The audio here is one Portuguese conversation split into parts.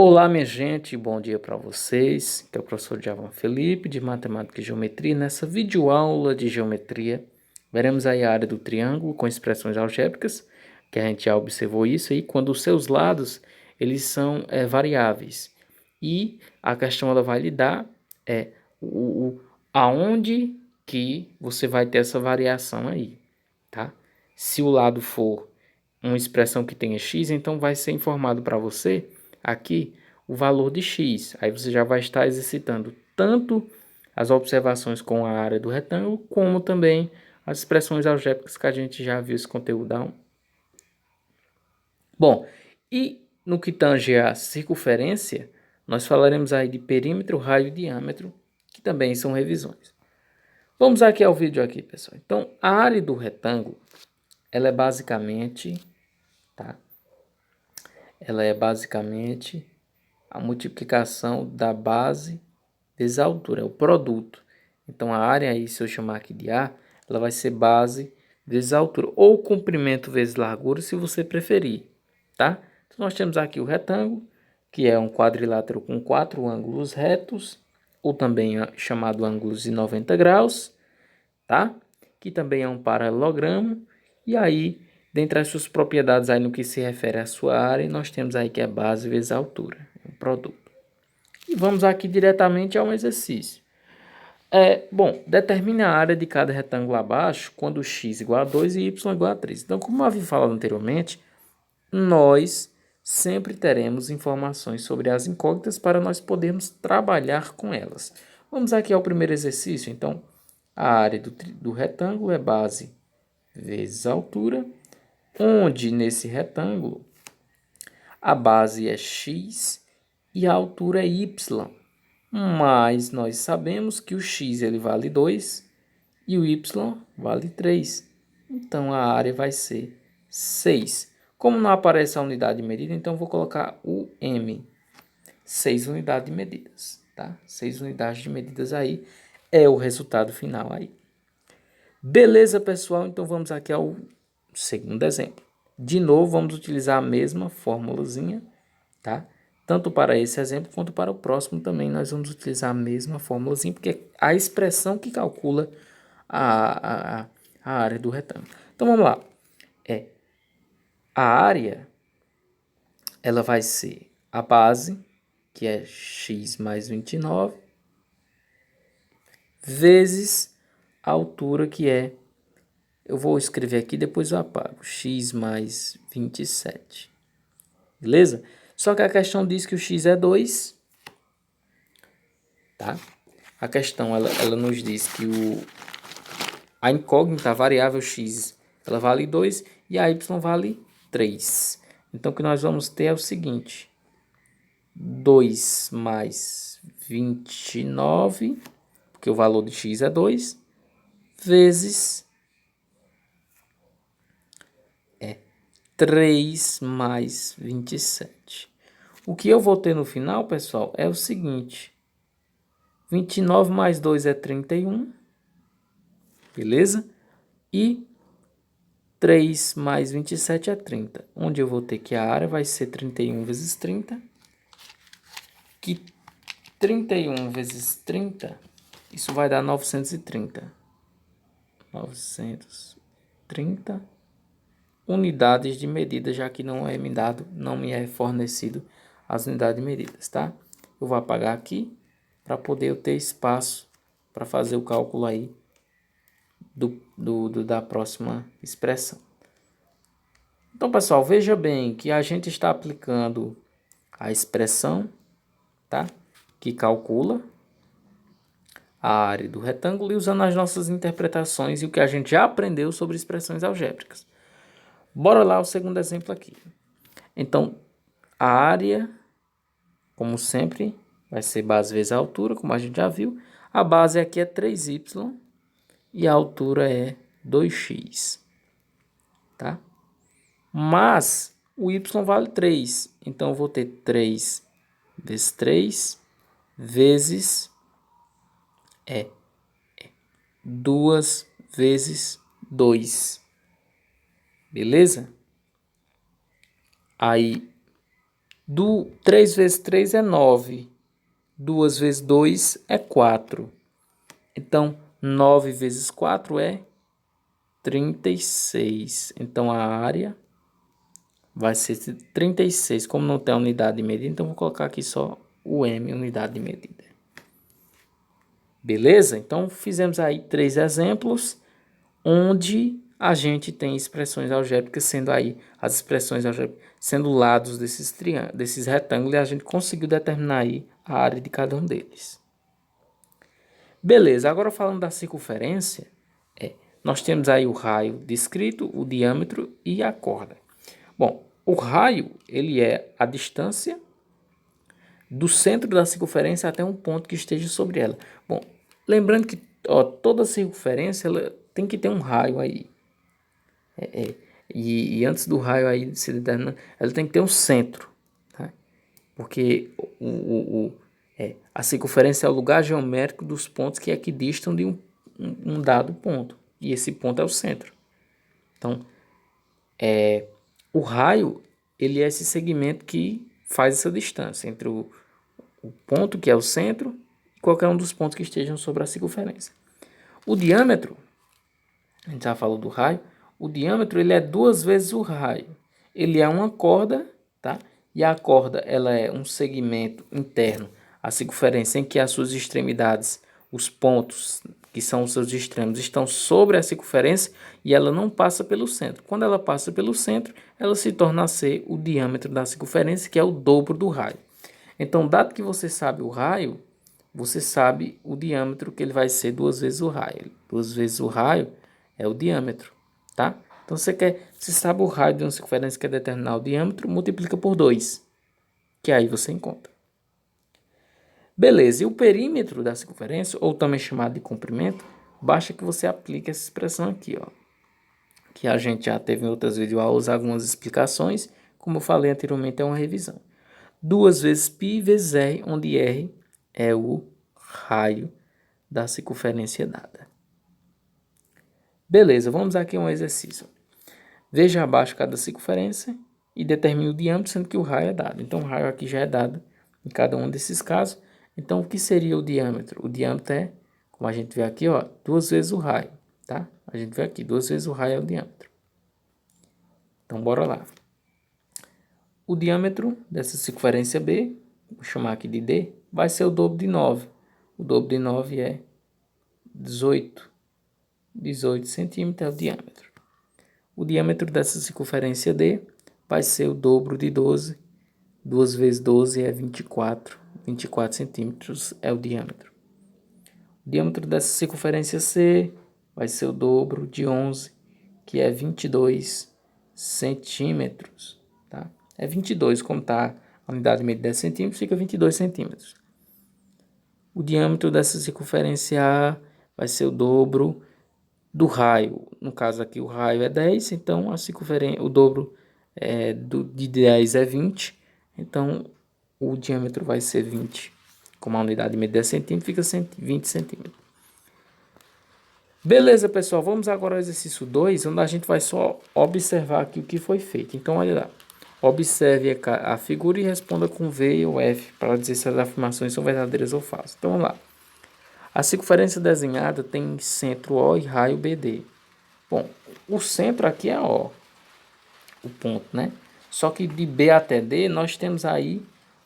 Olá, minha gente, bom dia para vocês. Aqui é o professor Djavan Felipe, de Matemática e Geometria. Nessa videoaula de Geometria, veremos aí a área do triângulo com expressões algébricas, que a gente já observou isso aí, quando os seus lados eles são variáveis. E a questão ela vai lhe dar aonde que você vai ter essa variação aí, tá? Se o lado for uma expressão que tenha x, então vai ser informado para você aqui o valor de x. Aí você já vai estar exercitando tanto as observações com a área do retângulo, como também as expressões algébricas que a gente já viu esse conteúdo. Bom, e no que tange a circunferência, nós falaremos aí de perímetro, raio e diâmetro, que também são revisões. Vamos aqui ao vídeo aqui, pessoal. Então, a área do retângulo, ela é basicamente, tá? Ela é basicamente a multiplicação da base vezes a altura, é o produto. Então, a área aí, se eu chamar aqui de A, ela vai ser base vezes a altura, ou comprimento vezes largura, se você preferir, tá? Então, nós temos aqui o retângulo, que é um quadrilátero com 4 ângulos retos, ou também chamado ângulos de 90 graus, tá? Que também é um paralelogramo, e aí, dentre as suas propriedades aí no que se refere à sua área, nós temos aí que é base vezes a altura, o produto. E vamos aqui diretamente a um exercício. Bom, determine a área de cada retângulo abaixo quando x igual a 2 e y igual a 3. Então, como eu havia falado anteriormente, nós sempre teremos informações sobre as incógnitas para nós podermos trabalhar com elas. Vamos aqui ao primeiro exercício. Então, a área do retângulo é base vezes a altura, onde nesse retângulo a base é x e a altura é y. Mas nós sabemos que o x ele vale 2 e o y vale 3. Então, a área vai ser 6. Como não aparece a unidade de medida, então vou colocar o m. 6 unidades de medidas, tá? 6 unidades de medidas aí é o resultado final aí. Beleza, pessoal? Então, vamos aqui ao segundo exemplo. De novo, vamos utilizar a mesma formulazinha, tá? Tanto para esse exemplo quanto para o próximo também nós vamos utilizar a mesma formulazinha, porque é a expressão que calcula a área do retângulo. Então vamos lá. A área ela vai ser a base, que é x mais 29, vezes a altura, que é, eu vou escrever aqui, depois eu apago, x mais 27. Beleza? Só que a questão diz que o x é 2, tá? A questão, ela nos diz que a incógnita, a variável x, ela vale 2 e a y vale 3. Então, o que nós vamos ter é o seguinte: 2 mais 29, porque o valor de x é 2, vezes 3 mais 27. O que eu vou ter no final, pessoal, é o seguinte: 29 mais 2 é 31, beleza? E 3 mais 27 é 30, onde eu vou ter que a área vai ser 31 vezes 30, que 31 vezes 30, isso vai dar 930. 930 unidades de medida, já que não é me dado, não me é fornecido as unidades de medidas, tá? Eu vou apagar aqui para poder eu ter espaço para fazer o cálculo aí da próxima expressão. Então, pessoal, veja bem que a gente está aplicando a expressão, tá? Que calcula a área do retângulo e usando as nossas interpretações e o que a gente já aprendeu sobre expressões algébricas. Bora lá o segundo exemplo aqui. Então, a área, como sempre, vai ser base vezes a altura, como a gente já viu. A base aqui é 3y e a altura é 2x, tá? Mas o y vale 3, então eu vou ter 3 vezes 3 vezes 2 vezes 2, beleza? Aí 3 vezes 3 é 9. 2 vezes 2 é 4. Então, 9 vezes 4 é 36. Então, a área vai ser 36. Como não tem unidade de medida, então vou colocar aqui só o M, unidade de medida. Beleza? Então, fizemos aí 3 exemplos, onde a gente tem expressões algébricas sendo aí, as expressões algébricas sendo lados desses retângulos, e a gente conseguiu determinar aí a área de cada um deles. Beleza, agora falando da circunferência, nós temos aí o raio descrito, o diâmetro e a corda. Bom, o raio, ele é a distância do centro da circunferência até um ponto que esteja sobre ela. Bom, lembrando que toda circunferência ela tem que ter um raio aí. E antes do raio aí se determinar, ela tem que ter um centro. Tá? Porque a circunferência é o lugar geométrico dos pontos que equidistam de um dado ponto. E esse ponto é o centro. Então, o raio ele é esse segmento que faz essa distância entre o ponto que é o centro e qualquer um dos pontos que estejam sobre a circunferência. O diâmetro, a gente já falou do raio, o diâmetro ele é 2 vezes o raio. Ele é uma corda, tá? E a corda ela é um segmento interno à circunferência em que as suas extremidades, os pontos que são os seus extremos, estão sobre a circunferência e ela não passa pelo centro. Quando ela passa pelo centro, ela se torna a ser o diâmetro da circunferência, que é o dobro do raio. Então, dado que você sabe o raio, você sabe o diâmetro, que ele vai ser 2 vezes o raio. 2 vezes o raio é o diâmetro, tá? Então, você sabe o raio de uma circunferência que é determinar o diâmetro, multiplica por 2, que aí você encontra. Beleza, e o perímetro da circunferência, ou também chamado de comprimento, basta que você aplique essa expressão aqui, ó, que a gente já teve em outras videoaulas algumas explicações, como eu falei anteriormente, é uma revisão. 2 vezes π vezes r, onde r é o raio da circunferência dada. Beleza, vamos aqui a um exercício. Veja abaixo cada circunferência e determine o diâmetro, sendo que o raio é dado. Então, o raio aqui já é dado em cada um desses casos. Então, o que seria o diâmetro? O diâmetro é, como a gente vê aqui, ó, 2 vezes o raio, tá? A gente vê aqui, 2 vezes o raio é o diâmetro. Então, bora lá. O diâmetro dessa circunferência B, vou chamar aqui de D, vai ser o dobro de 9. O dobro de 9 é 18. 18 centímetros é o diâmetro. O diâmetro dessa circunferência D vai ser o dobro de 12. 2 vezes 12 é 24. 24 centímetros é o diâmetro. O diâmetro dessa circunferência C vai ser o dobro de 11, que é 22 centímetros. Tá? É 22, como está a unidade de medida 10 centímetros, fica 22 centímetros. O diâmetro dessa circunferência A vai ser o dobro do raio. No caso aqui o raio é 10, então o dobro de 10 é 20. Então o diâmetro vai ser 20. Como a unidade de medida é centímetro, fica 20 centímetros. Beleza, pessoal. Vamos agora ao exercício 2, onde a gente vai só observar aqui o que foi feito. Então, olha lá. Observe a figura e responda com V ou F para dizer se as afirmações são verdadeiras ou falsas. Então, vamos lá. A circunferência desenhada tem centro O e raio BD. Bom, o centro aqui é O, o ponto, né? Só que de B até D nós temos aí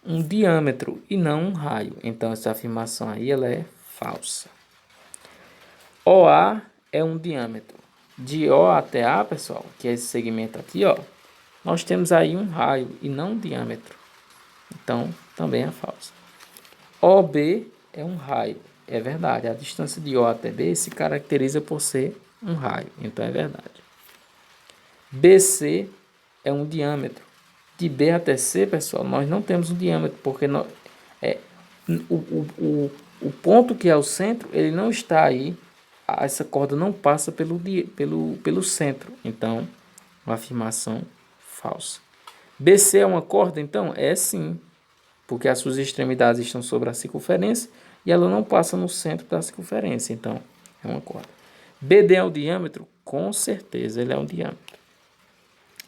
um diâmetro e não um raio. Então, essa afirmação aí ela é falsa. OA é um diâmetro. De O até A, pessoal, que é esse segmento aqui, ó, nós temos aí um raio e não um diâmetro. Então, também é falso. OB é um raio. É verdade. A distância de O até B se caracteriza por ser um raio. Então, é verdade. BC é um diâmetro. De B até C, pessoal, nós não temos um diâmetro, porque o ponto que é o centro, ele não está aí. Essa corda não passa pelo centro. Então, uma afirmação falsa. BC é uma corda, então? É sim, porque as suas extremidades estão sobre a circunferência e ela não passa no centro da circunferência. Então, é uma corda. BD é o diâmetro? Com certeza, ele é um diâmetro.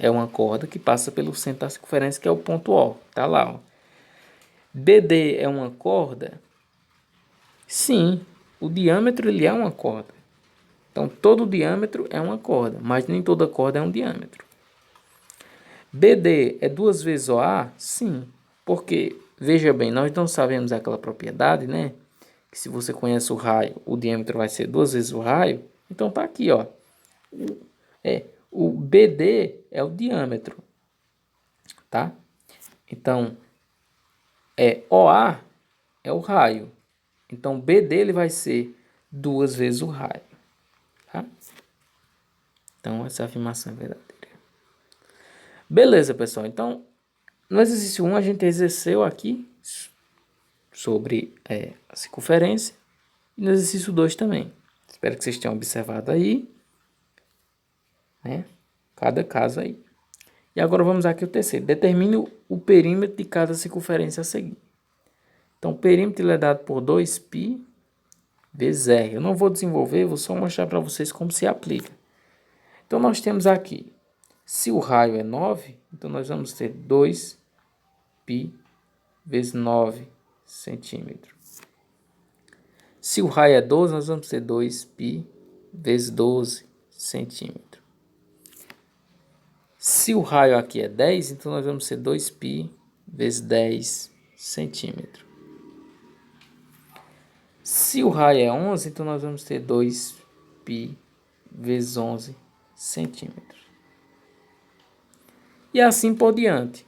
é uma corda que passa pelo centro da circunferência, que é o ponto O. Tá lá, ó. BD é uma corda? Sim, o diâmetro ele é uma corda. Então, todo diâmetro é uma corda, mas nem toda corda é um diâmetro. BD é 2 vezes OA? Sim, porque, veja bem, nós não sabemos aquela propriedade, né? Que se você conhece o raio, o diâmetro vai ser 2 vezes o raio. Então, tá aqui, ó. O BD é o diâmetro, tá? Então, OA é o raio. Então, BD ele vai ser 2 vezes o raio, tá? Então, essa afirmação é verdadeira. Beleza, pessoal. Então, no exercício 1, a gente exerceu aqui sobre a circunferência. E no exercício 2 também. Espero que vocês tenham observado aí, né? Cada caso aí. E agora vamos aqui ao terceiro. Determine o perímetro de cada circunferência a seguir. Então, o perímetro ele é dado por 2π vezes r. Eu não vou desenvolver, vou só mostrar para vocês como se aplica. Então, nós temos aqui, se o raio é 9, então nós vamos ter 2π vezes 9 centímetros. Se o raio é 12, nós vamos ter 2π vezes 12 centímetros. Se o raio aqui é 10, então nós vamos ter 2π vezes 10 centímetros. Se o raio é 11, então nós vamos ter 2π vezes 11 centímetros. E assim por diante.